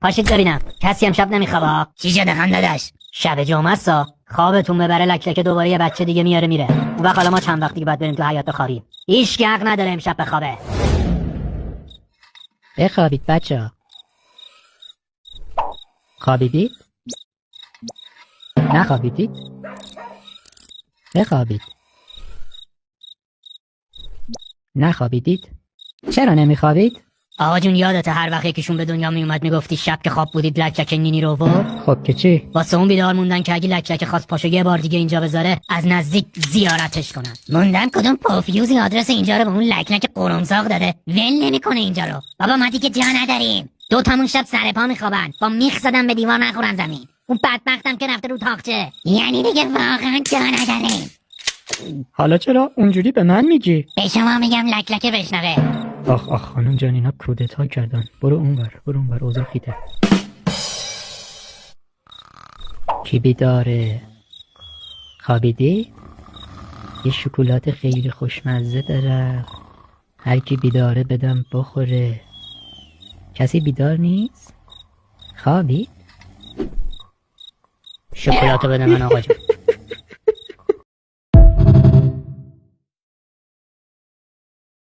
پاشید ببینم کسی امشب نمیخوابه؟ چی شده خانداداش؟ شب جمعه است. خوابتون ببره لک دوباره یه بچه دیگه میاره میره. اون وقت حالا ما چند وقت دیگه باید بریم تو حیاط بخوابیم. هیچ کی حق نداره امشب بخوابه. بخوابید بچه‌ها. خوابیدید؟ نخوابیدید؟ بخوابید. نخوابیدید؟ چرا نمیخوابید؟ آقا جون یادته هر وقت یکیشون به دنیا میومد میگفتی شب که خواب بودید لک نینی رو ورد؟ خب که چی؟ واسه اون بیدار موندن که اگه لک خواست پاشو یه بار دیگه اینجا بذاره از نزدیک زیارتش کنن. موندن کدوم پوفیوزی آدرس اینجا رو به اون لک قرمساق داده ول نمیکنه اینجا رو. بابا ما دیگه جا نداریم. دو تامون شب سر پا میخوابن با میخ زدن به دیوار نخورن زمین. اون بدبختم که رفته رو تاقچه. یعنی دیگه واقعا جا نداریم. حالا چرا اونجوری به من میگی؟ به شما میگم لک بشنوه. آخ خانم جان اینا کودتا کردن. برو اونور اوضاع خیته. کی بیداره؟ خوابیدی؟ یه شکلات خیلی خوشمزه داره. هر کی بیداره بدم بخوره. کسی بیدار نیست؟ خوابی؟ شکلاتو بده من آقا جون.